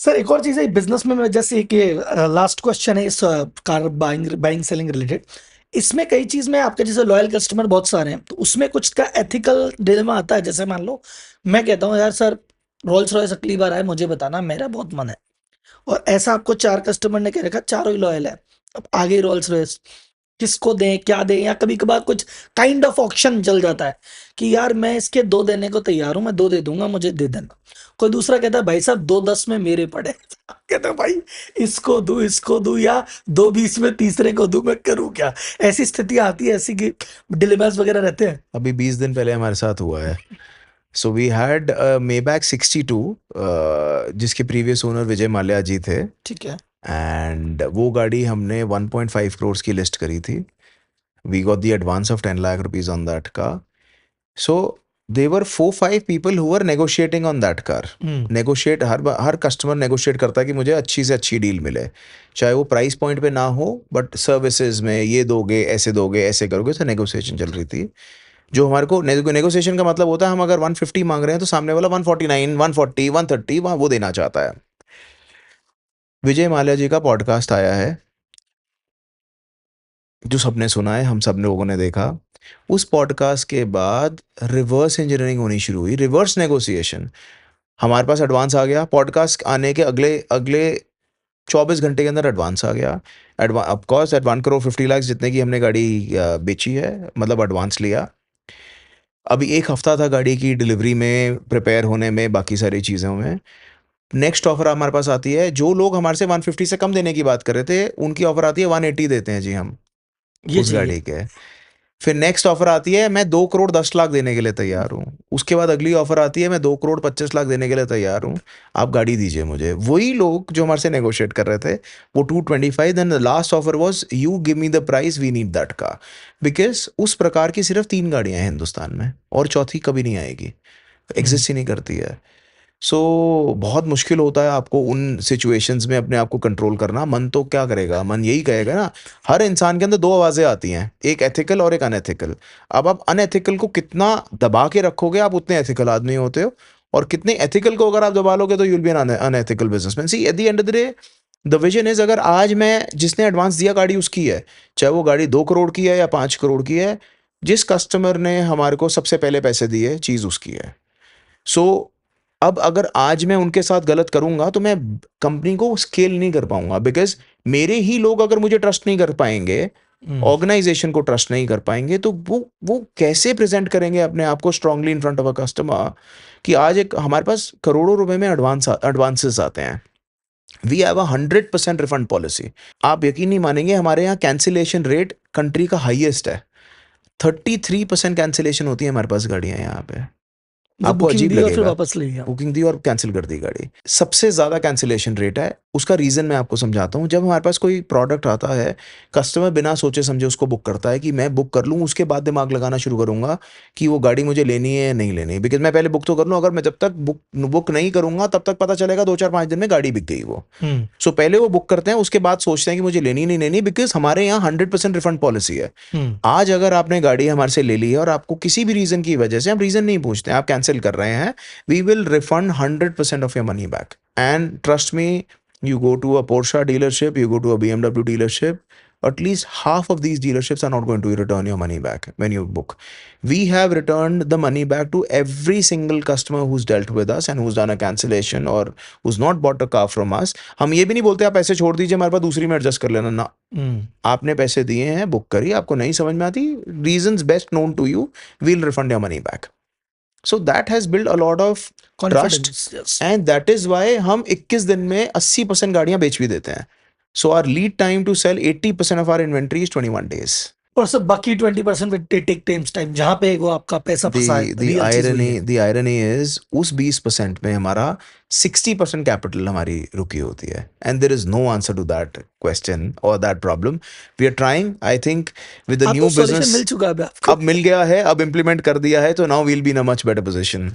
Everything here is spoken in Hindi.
सर एक और चीज़ है बिजनेस में, मैं जैसे कि लास्ट क्वेश्चन है इस car buying buying selling related. इसमें कई चीज़ में आपके जैसे लॉयल कस्टमर बहुत सारे हैं, तो उसमें कुछ का एथिकल डिलेमा आता है। जैसे मान लो मैं कहता हूँ यार सर, रोल्स रॉयस अगली बार आए मुझे बताना, मेरा बहुत मन है। और ऐसा आपको चार कस्टमर ने कह रखा, चारों ही लॉयल है। अब आगे रोल्स रॉयस किसको दें, क्या दें, या कभी कभार कुछ काइंड ऑफ ऑक्शन चल जाता है कि यार मैं इसके दो देने को तैयार हूं, मैं दो दे दूंगा, मुझे दे देना। कोई दूसरा कहता है भाई साहब दो 10 में मेरे पड़े। कहता है भाई इसको दूं या दो 20 में तीसरे को दूं, मैं करूं क्या। ऐसी स्थिति आती है, ऐसी कि डिलेमास वगैरह रहते हैं। अभी 20 दिन पहले हमारे साथ हुआ है। सो वी हैड मेबैक 62, जिसके प्रीवियस ओनर विजय माल्या जी थे। ठीक है। एंड वो गाड़ी हमने 1.5 करोड़ की लिस्ट करी थी। We got the advance of 10 lakh rupees on that car. So they were 4-5 people who were negotiating on that car. Hmm. Negotiate, हर कस्टमर नेगोशिएट करता है कि मुझे अच्छी से अच्छी डील मिले, चाहे वो प्राइस पॉइंट पे ना हो, बट सर्विसेज में ये दोगे ऐसे करोगे, तो नेगोशिएशन चल रही थी। जो हमारे को नेगोशिएशन का मतलब होता है, हम अगर 150 मांग रहे हैं तो सामने वाला 149, 140, 130 वहाँ वो देना चाहता है। विजय माल्या जी का पॉडकास्ट आया है, जो सबने सुना है, हम सब लोगों ने देखा। उस पॉडकास्ट के बाद रिवर्स इंजीनियरिंग होनी शुरू हुई, रिवर्स नेगोशिएशन। हमारे पास एडवांस आ गया, पॉडकास्ट आने के अगले अगले 24 घंटे के अंदर एडवांस आ गया। Of course eight 1 crore 50 lakh जितने की हमने गाड़ी बेची है, मतलब एडवांस लिया। अभी एक हफ्ता था गाड़ी की डिलीवरी में, प्रिपेयर होने में, बाकी सारी चीज़ों में। नेक्स्ट ऑफर हमारे पास आती है, जो लोग हमारे से 150 से कम देने की बात कर रहे थे, उनकी ऑफर आती है 180 देते हैं जी हम ये उस चाहिए। गाड़ी के। फिर नेक्स्ट ऑफर आती है, मैं 2 करोड़ 10 लाख देने के लिए तैयार हूँ। उसके बाद अगली ऑफर आती है, मैं 2 करोड़ 25 लाख देने के लिए तैयार हूँ, आप गाड़ी दीजिए मुझे। वही लोग जो हमारे से नेगोशिएट कर रहे थे, वो 225, then the last offer was you give me the price, we need that car. Because उस प्रकार की सिर्फ 3 गाड़ियां हैं हिंदुस्तान में, और चौथी कभी नहीं आएगी, हम्म। एग्जिस्ट ही नहीं करती है। सो बहुत मुश्किल होता है आपको उन सिचुएशंस में अपने आप को कंट्रोल करना। मन तो क्या करेगा, मन यही कहेगा ना। हर इंसान के अंदर दो आवाज़ें आती हैं, एक एथिकल और एक अनएथिकल। अब आप अनएथिकल को कितना दबा के रखोगे, आप उतने एथिकल आदमी होते हो। और कितने एथिकल को अगर आप दबा लोगे, तो you'll be an unethical businessman. See at the end of the day, the vision is, अगर आज मैं, जिसने एडवांस दिया गाड़ी उसकी है, चाहे वो गाड़ी 2 करोड़ की है या 5 करोड़ की है, जिस कस्टमर ने हमारे को सबसे पहले पैसे दिए, चीज़ उसकी है। सो अब अगर आज मैं उनके साथ गलत करूंगा, तो मैं कंपनी को स्केल नहीं कर पाऊंगा, बिकॉज मेरे ही लोग अगर मुझे ट्रस्ट नहीं कर पाएंगे, हम्म। ऑर्गेनाइजेशन को ट्रस्ट नहीं कर पाएंगे, तो वो कैसे प्रेजेंट करेंगे अपने आप को strongly in front of a customer. कि आज एक हमारे पास करोड़ों रुपए में एडवांसेस आते हैं। We have a 100% refund policy. आप यकीन नहीं मानेंगे, हमारे यहाँ कैंसिलेशन रेट कंट्री का हाईएस्ट है। 33% कैंसिलेशन होती है हमारे पास गाड़ियां यहाँ पे। मतलब आपको बुकिंग अजीब दी और फिर लगेगा, वापस ले गया। बुकिंग दी और कैंसिल कर दी गाड़ी। सबसे ज़्यादा कैंसिलेशन रेट है। उसका रीज़न मैं आपको समझाता हूँ। जब हमारे पास कोई प्रोडक्ट आता है, कस्टमर बिना सोचे समझे उसको बुक करता है कि मैं बुक कर लूँ, उसके बाद दिमाग लगाना शुरू करूँगा कि वो गाड़ी मुझे लेनी है या नहीं लेनी। बिकॉज मैं पहले बुक तो कर लूँ, अगर मैं जब तक बुक नहीं करूँगा, तब तक पता चलेगा 2-4-5 दिन में गाड़ी बिक गई वो। हम्म। सो पहले वो बुक करते हैं, उसके बाद सोचते हैं कि मुझे लेनी नहीं लेनी, बिकॉज हमारे यहाँ 100% रिफंड पॉलिसी है। हम्म। आज अगर आपने गाड़ी हमारे से ले ली है और आपको किसी भी रीज़न की वजह से, हम रीज़न नहीं पूछते हैं, आप कैंसिल कर रहे हैं, we will refund 100% of your money back. And trust me, you go to a Porsche dealership, you go to a BMW dealership, at least half of these dealerships are not going to return your money back when you book. We have returned the money back to every single customer who's dealt with us and who's done a cancellation or who's not bought a car from us. हम ये भी नहीं बोलते आप पैसे छोड़ दीजिए, हमारे पास दूसरी में एडजस्ट कर लेना ना। हम्म। आपने पैसे दिए हैं, बुक करिए, आपको नहीं समझ में आती, reasons best known to you, we'll refund your money back. So that has build a lot of trust. Confidence, yes. And that is why हम 21 दिन में 80% गाड़ियां बेच भी देते हैं। So our lead time to sell 80% of our inventory is 21 days। और सब बाकी 20% विद टेक टाइम्स टाइम, जहाँ पे वो आपका पैसा फंसा है, द रियल चीज वही आयरनी है। द आयरनी इज, उस 20% में हमारा 60% कैपिटल हमारी रुकी होती है। And there is no answer to that question और that problem. We are trying, I think, with the आपको न्यू सॉल्यूशन बिजनेस। मिल चुका है अभी आपको। अब मिल गया है, अब इम्प्लीमेंट कर दिया है, तो now we'll be in a much better position.